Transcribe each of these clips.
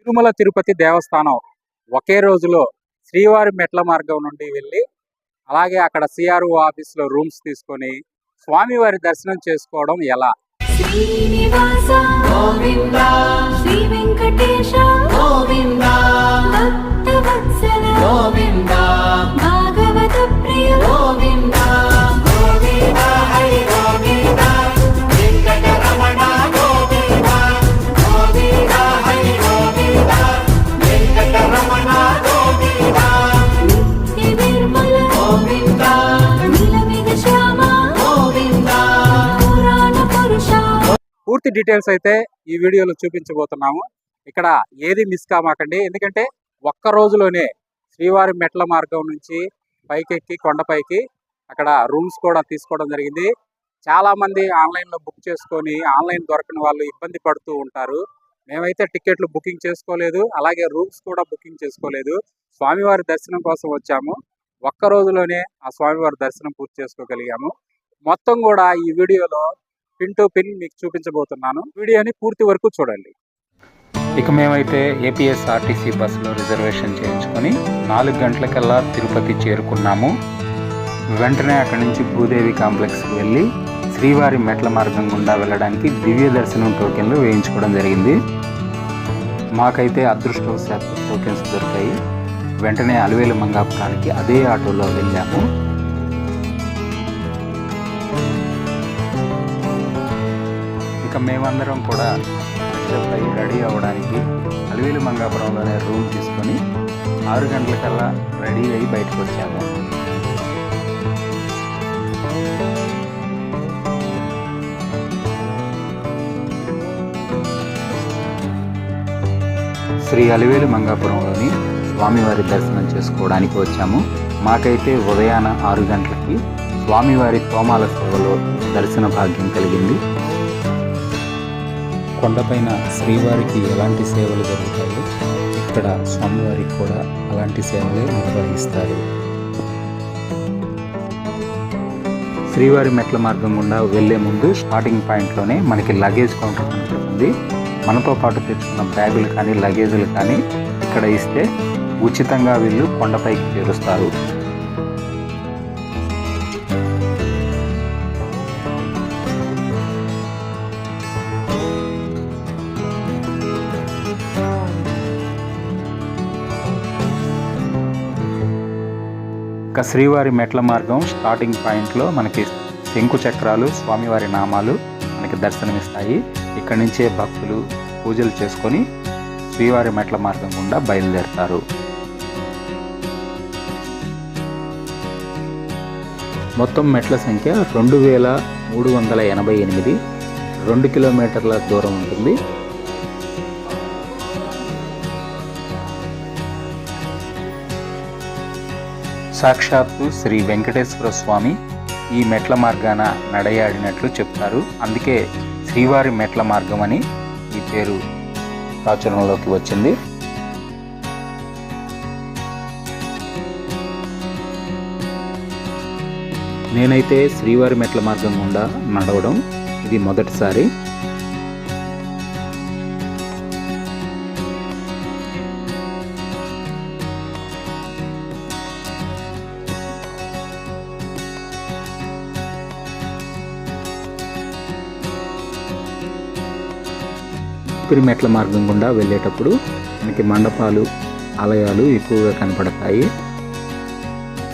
తిరుమల తిరుపతి దేవస్థానం ఒకే రోజులో శ్రీవారి మెట్ల మార్గం నుండి వెళ్ళి అలాగే అక్కడ సిఆర్ఓ ఆఫీస్లో రూమ్స్ తీసుకొని స్వామివారి దర్శనం చేసుకోవడం ఎలా? శ్రీనివాస గోవింద శ్రీ వెంకటేశ గోవింద భక్తవత్సల గోవింద భాగవత ప్రియ గోవింద గోవింద హరి గోవింద వెంకటరమణ గోవింద గోవింద హరి గోవింద వెంకటరమణ గోవింద నిత్య నిర్మల గోవింద నీలమేఘ శ్యామ గోవింద పురాణ పురుష. పూర్తి డీటెయిల్స్ అయితే ఈ వీడియోలో చూపించబోతున్నాము. ఇక్కడ ఏది మిస్ కామాకండి, ఎందుకంటే ఒక్క రోజులోనే శ్రీవారి మెట్ల మార్గం నుంచి పైకెక్కి కొండపైకి అక్కడ రూమ్స్ కూడా తీసుకోవడం జరిగింది. చాలా మంది ఆన్లైన్లో బుక్ చేసుకొని ఆన్లైన్ దొరకని వాళ్ళు ఇబ్బంది పడుతూ ఉంటారు. మేమైతే టికెట్లు బుకింగ్ చేసుకోలేదు, అలాగే రూమ్స్ కూడా బుకింగ్ చేసుకోలేదు. స్వామివారి దర్శనం కోసం వచ్చాము. ఒక్క రోజులోనే ఆ స్వామివారి దర్శనం పూర్తి చేసుకోగలిగాము. మొత్తం కూడా ఈ వీడియోలో పిన్ టు పిన్ మీకు చూపించబోతున్నాను. వీడియోని పూర్తి వరకు చూడండి. ఇక మేమైతే ఏపీఎస్ఆర్టీసీ బస్సులో రిజర్వేషన్ చేయించుకొని 4 గంటలకల్లా తిరుపతి చేరుకున్నాము. వెంటనే అక్కడి నుంచి భూదేవి కాంప్లెక్స్కి వెళ్ళి శ్రీవారి మెట్ల మార్గం గుండా వెళ్ళడానికి దివ్య దర్శనం టోకెన్లు వేయించుకోవడం జరిగింది. మాకైతే అదృష్టవశాత్తు టోకెన్స్ దొరికాయి. వెంటనే అలివేలు మంగాపురానికి అదే ఆటోలో వెళ్ళాము. ఇక మేమందరం కూడా ఫ్రెష్అప్ అయ్యి రెడీ అవ్వడానికి అలివేలు మంగాపురంలోనే రూమ్ తీసుకొని 6 గంటలకల్లా రెడీ అయ్యి బయటకు వచ్చాము. శ్రీ అలివేలు మంగాపురంలోని స్వామివారి దర్శనం చేసుకోవడానికి వచ్చాము. మాకైతే ఉదయాన 6 గంటలకి స్వామివారి తోమాల సేవలో దర్శన భాగ్యం కలిగింది. కొండపైన శ్రీవారికి ఎలాంటి సేవలు జరుగుతాయో ఇక్కడ స్వామివారికి కూడా అలాంటి సేవలే నిర్వహిస్తారు. శ్రీవారి మెట్ల మార్గం గుండా వెళ్లే ముందు స్టార్టింగ్ పాయింట్లోనే మనకి లగేజ్ కౌంటర్ కనిపిస్తుంది. మనతో పాటు తెచ్చుకున్న బ్యాగులు కానీ లగేజీలు కానీ ఇక్కడ ఇస్తే ఉచితంగా వీళ్ళు కొండపైకి చేరుస్తారు. ఇక శ్రీవారి మెట్ల మార్గం స్టార్టింగ్ పాయింట్లో మనకి శంకు చక్రాలు, స్వామివారి నామాలు మనకి దర్శనమిస్తాయి. ఇక్కడి నుంచే భక్తులు పూజలు చేసుకొని శ్రీవారి మెట్ల మార్గం గుండా బయలుదేరుతారు. మొత్తం మెట్ల సంఖ్య 2388, 2 కిలోమీటర్ల దూరం ఉంటుంది. సాక్షాత్తు శ్రీ వెంకటేశ్వర స్వామి ఈ మెట్ల మార్గాన నడయాడినట్లు చెప్తారు. అందుకే శ్రీవారి మెట్ల మార్గం అని ఈ పేరు ప్రాచుర్యంలోకి వచ్చింది. నేనైతే శ్రీవారి మెట్ల మార్గం గుండా నడవడం ఇది మొదటిసారి. మెట్ల మార్గం గుండా వెళ్ళేటప్పుడు మనకి మండపాలు, ఆలయాలు ఎక్కువగా కనపడతాయి.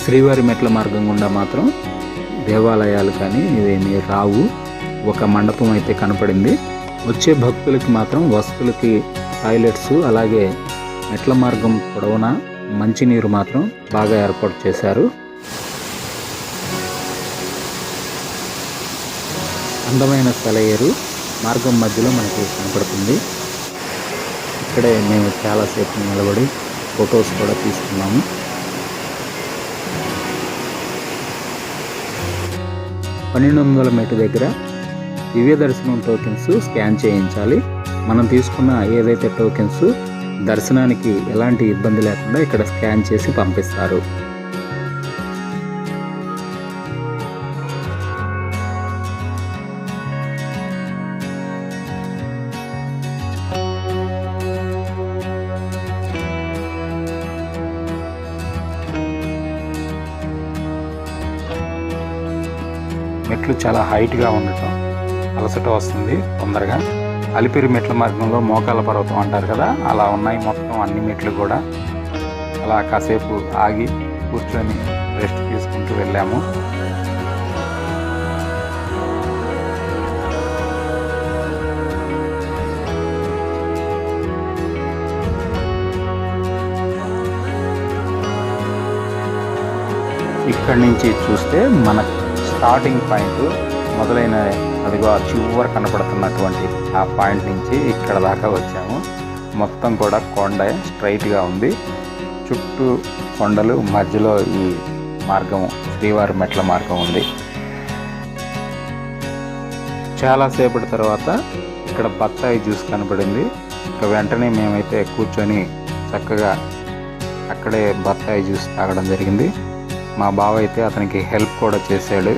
శ్రీవారి మెట్ల మార్గం గుండా మాత్రం దేవాలయాలు కానీ ఇవేమీ రావు. ఒక మండపం అయితే కనపడింది. వచ్చే భక్తులకి మాత్రం వసతులకి టాయిలెట్స్, అలాగే మెట్ల మార్గం పొడవున మంచినీరు మాత్రం బాగా ఏర్పాటు చేశారు. అందమైన సెలయేరు మార్గం మధ్యలో మనకి కనపడుతుంది. ఇక్కడే మేము చాలాసేపు నిలబడి ఫొటోస్ కూడా తీసుకున్నాము. పన్నెండు మెట్టు దగ్గర దివ్య దర్శనం టోకెన్స్ స్కాన్ చేయించాలి. మనం తీసుకున్న ఏదైతే టోకెన్స్ దర్శనానికి ఎలాంటి ఇబ్బంది లేకుండా ఇక్కడ స్కాన్ చేసి పంపిస్తారు. మెట్లు చాలా హైట్గా ఉండటం అలసట వస్తుంది తొందరగా. అలిపిరి మెట్ల మార్గంలో మోకాళ్ళ పర్వతం అంటారు కదా, అలా ఉన్నాయి మొత్తం అన్ని మెట్లు కూడా. అలా కాసేపు ఆగి కూర్చొని రెస్ట్ తీసుకుంటూ వెళ్ళాము. ఇక్కడి నుంచి చూస్తే మన స్టార్టింగ్ పాయింట్ మొదలైన అదిగో ఆ చివర కనపడుతున్నటువంటి ఆ పాయింట్ నుంచి ఇక్కడ దాకా వచ్చాము. మొత్తం కూడా కొండ స్ట్రైట్గా ఉంది, చుట్టూ కొండలు, మధ్యలో ఈ మార్గం శ్రీవారి మెట్ల మార్గం ఉంది. చాలాసేపటి తర్వాత ఇక్కడ బత్తాయి జ్యూస్ కనపడింది. ఇక వెంటనే మేమైతే కూర్చొని చక్కగా అక్కడే బత్తాయి జ్యూస్ తాగడం జరిగింది. మా బావ అయితే అతనికి హెల్ప్ కూడా చేశాడు.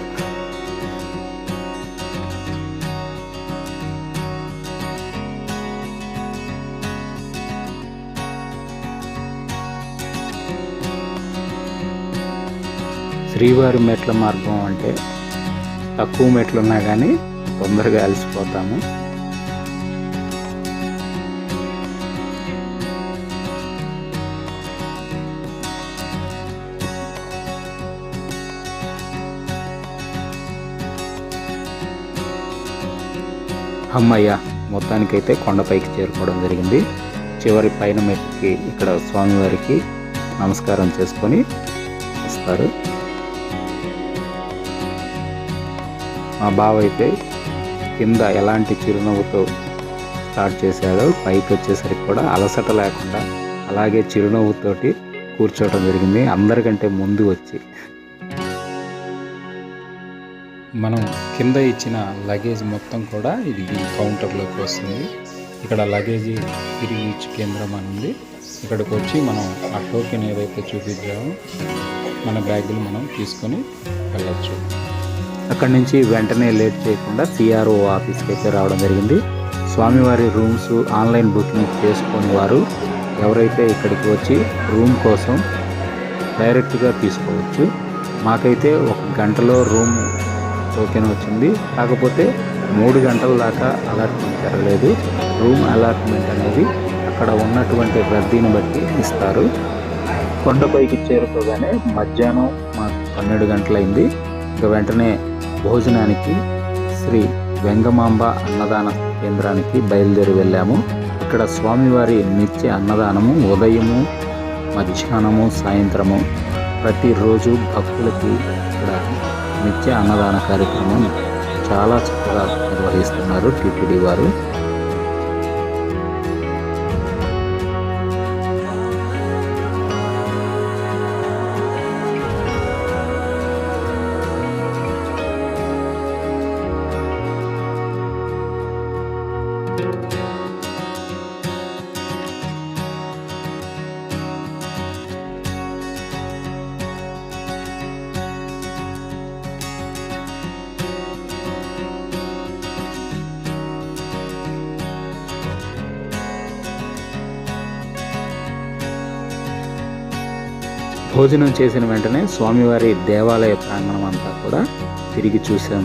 శ్రీవారి మెట్ల మార్గం అంటే తక్కువ మెట్లున్నా కానీ తొందరగా అలసిపోతాము. అమ్మయ్య, మొత్తానికైతే కొండపైకి చేరుకోవడం జరిగింది. చివరి పైన మెట్టుకి ఇక్కడ స్వామివారికి నమస్కారం చేసుకొని వస్తారు. మా బావ అయితే కింద ఎలాంటి చిరునవ్వుతో స్టార్ట్ చేశాడో పైకి వచ్చేసరికి కూడా అలసట లేకుండా అలాగే చిరునవ్వుతోటి కూర్చోవడం జరిగింది, అందరికంటే ముందు వచ్చి. మనం కింద ఇచ్చిన లగేజ్ మొత్తం కూడా ఇది ఈ కౌంటర్లోకి వస్తుంది. ఇక్కడ లగేజీ తిరిగి ఇచ్చి కేంద్రం అని ఉంది. ఇక్కడికి వచ్చి మనం ఆ టోకెన్ ఏదైతే చూపించామో మన బ్యాగులు మనం తీసుకొని వెళ్ళచ్చు. అక్కడి నుంచి వెంటనే లేట్ చేయకుండా సిఆర్ఓ ఆఫీస్కి అయితే రావడం జరిగింది. స్వామివారి రూమ్స్ ఆన్లైన్ బుకింగ్ చేసుకుని వారు ఎవరైతే ఇక్కడికి వచ్చి రూమ్ కోసం డైరెక్ట్గా తీసుకోవచ్చు. మాకైతే 1 గంటలో రూమ్ టోకెన్ వచ్చింది. కాకపోతే 3 గంటల దాకా అలాట్మెంట్ జరగలేదు. రూమ్ అలాట్మెంట్ అనేది అక్కడ ఉన్నటువంటి రద్దీని బట్టి ఇస్తారు. కొండపైకి చేరుకోగానే మధ్యాహ్నం మాకు 12 గంటలైంది. ఇక వెంటనే భోజనానికి శ్రీ వెంగమాంబ అన్నదాన కేంద్రానికి బయలుదేరి వెళ్ళాము. ఇక్కడ స్వామివారి నిత్య అన్నదానము ఉదయము, మధ్యాహ్నము, సాయంత్రము ప్రతిరోజు భక్తులకి ఇక్కడ నిత్య అన్నదాన కార్యక్రమం చాలా చక్కగా నిర్వహిస్తున్నారు టీటీడీ వారు. భోజనం చేసిన వెంటనే స్వామివారి దేవాలయ ప్రాంగణం అంతా కూడా తిరిగి చూసాం.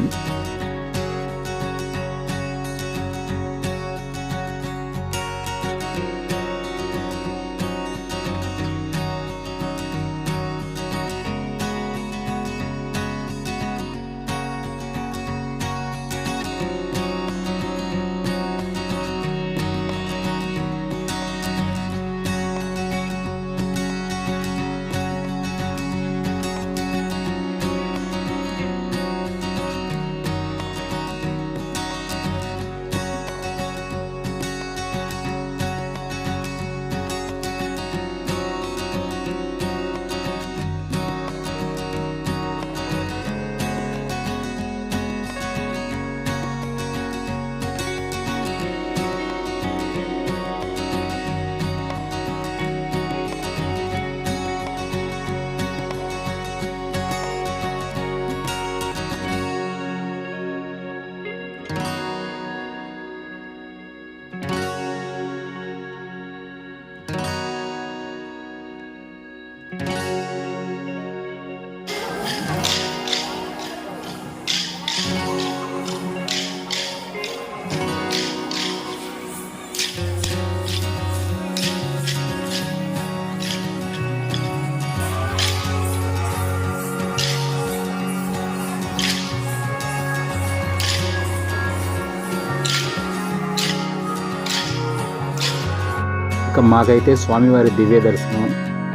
ఇంకా మాకైతే స్వామివారి దివ్య దర్శనం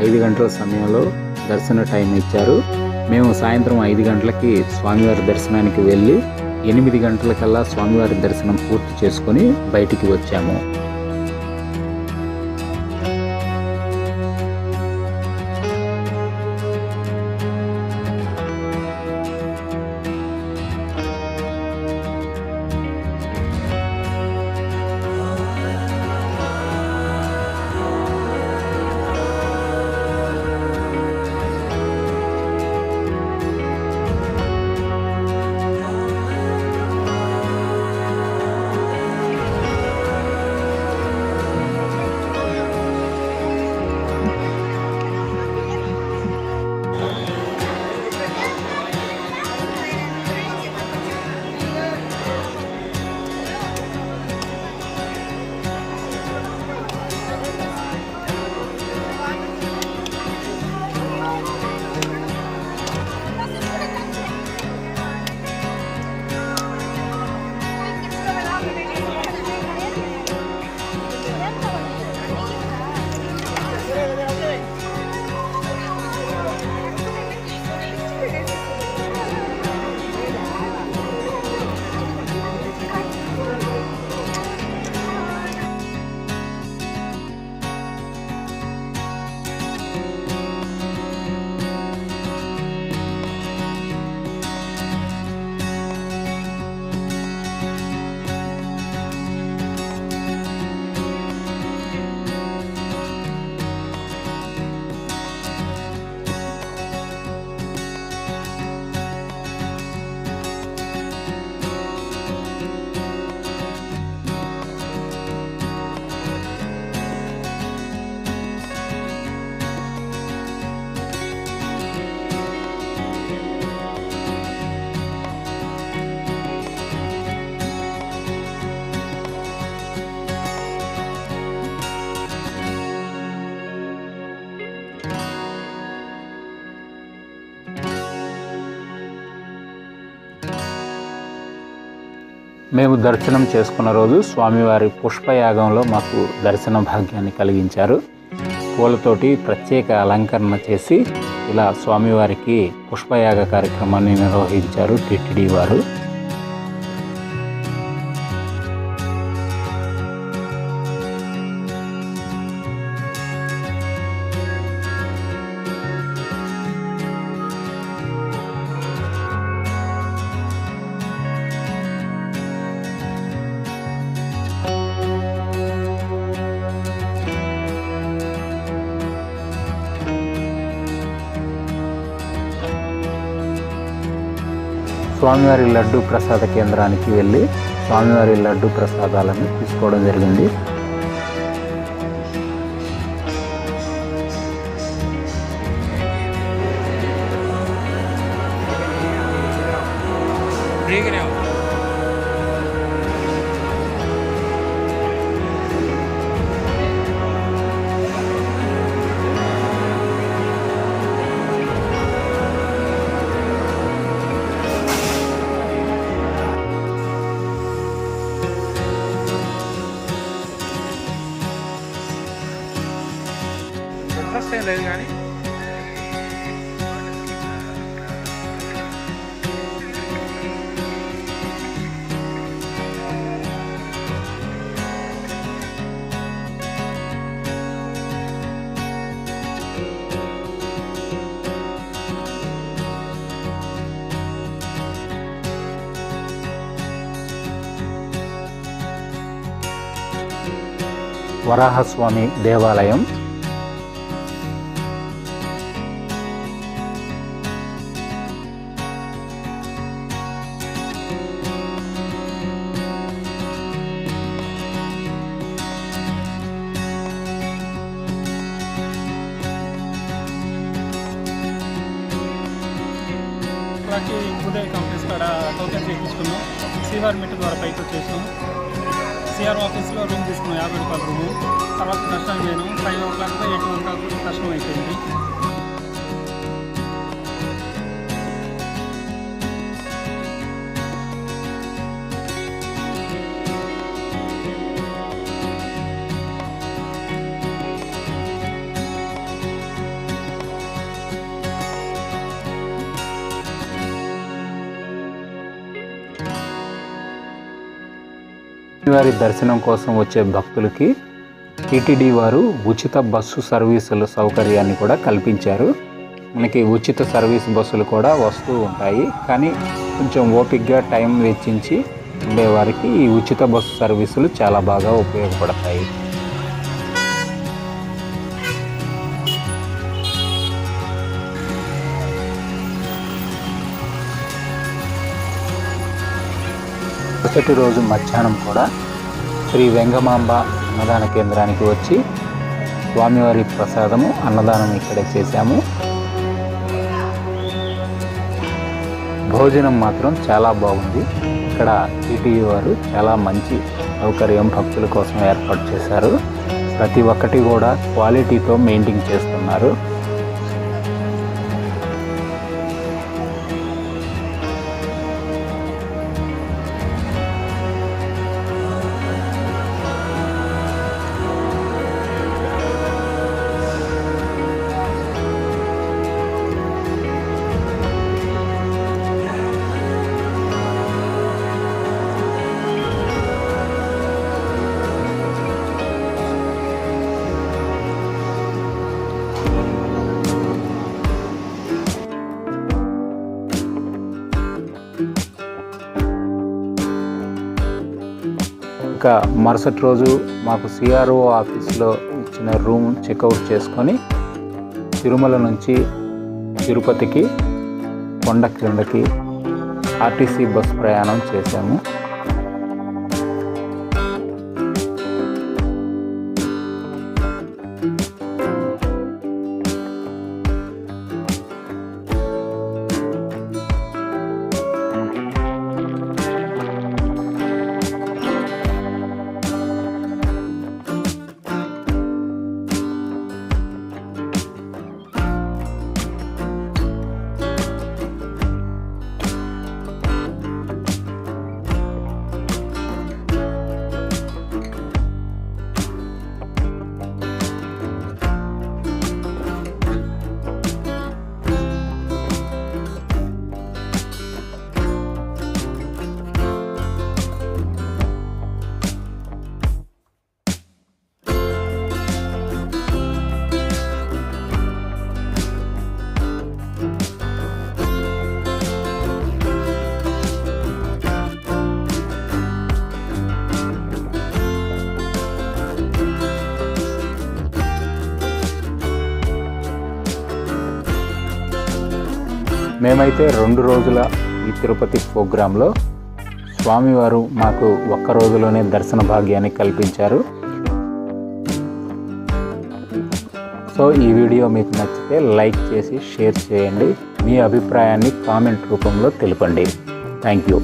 5 గంటల సమయంలో దర్శన టైం ఇచ్చారు. మేము సాయంత్రం 5 గంటలకి స్వామివారి దర్శనానికి వెళ్ళి 8 గంటలకల్లా స్వామివారి దర్శనం పూర్తి చేసుకొని బయటికి వచ్చాము. మేము దర్శనం చేసుకున్న రోజు స్వామివారి పుష్పయాగంలో మాకు దర్శన భాగ్యాన్ని కలిగించారు. పూలతోటి ప్రత్యేక అలంకరణ చేసి ఇలా స్వామివారికి పుష్పయాగ కార్యక్రమాన్ని నిర్వహించారు టిటిడి వారు. స్వామివారి లడ్డు ప్రసాద కేంద్రానికి వెళ్ళి స్వామివారి లడ్డు ప్రసాదాలను తీసుకోవడం జరిగింది. ఇంట్రెస్ట్ ఏం లేదు కానీ వరాహస్వామి దేవాలయం. ఉదయ్ కాంప్లెక్స్ కాడ టోకెన్ చేయించుకున్నాం. శ్రీవారి మెట్టు ద్వారా పైకి వచ్చేసాం. సిఆర్ ఆఫీస్లో రూమ్ తీసుకున్నాం, 50 రూపాయల రూము. తర్వాత దర్శనం చేయను 5 o'clock 8 o'clock దర్శనం అయిపోయింది. వారి దర్శనం కోసం వచ్చే భక్తులకి టీటీడీ వారు ఉచిత బస్సు సర్వీసుల సౌకర్యాన్ని కూడా కల్పించారు. మనకి ఉచిత సర్వీస్ బస్సులు కూడా వస్తూ ఉంటాయి, కానీ కొంచెం ఓపికగా టైం వెచ్చించి ఉండేవారికి ఈ ఉచిత బస్సు సర్వీసులు చాలా బాగా ఉపయోగపడతాయి. మరుసటి రోజు మధ్యాహ్నం కూడా శ్రీ వెంగమాంబ అన్నదాన కేంద్రానికి వచ్చి స్వామివారి ప్రసాదము అన్నదానం ఇక్కడే చేశాము. భోజనం మాత్రం చాలా బాగుంది. ఇక్కడ టీటీడీ వారు చాలా మంచి సౌకర్యం భక్తుల కోసం ఏర్పాటు చేశారు. ప్రతి ఒక్కటి కూడా క్వాలిటీతో మెయింటైన్ చేస్తున్నారు. ఇంకా మరుసటి రోజు మాకు సిఆర్ఓ ఆఫీస్లో ఇచ్చిన రూమ్ చెక్అవుట్ చేసుకొని తిరుమల నుంచి తిరుపతికి కొండ క్రిందకి ఆర్టీసీ బస్ ప్రయాణం చేశాము. మేమైతే 2 రోజుల ఈ తిరుపతి ప్రోగ్రాంలో స్వామివారు మాకు ఒక్క రోజులోనే దర్శన భాగ్యాన్ని కల్పించారు. సో ఈ వీడియో మీకు నచ్చితే లైక్ చేసి షేర్ చేయండి. మీ అభిప్రాయాన్ని కామెంట్ రూపంలో తెలపండి. Thank you.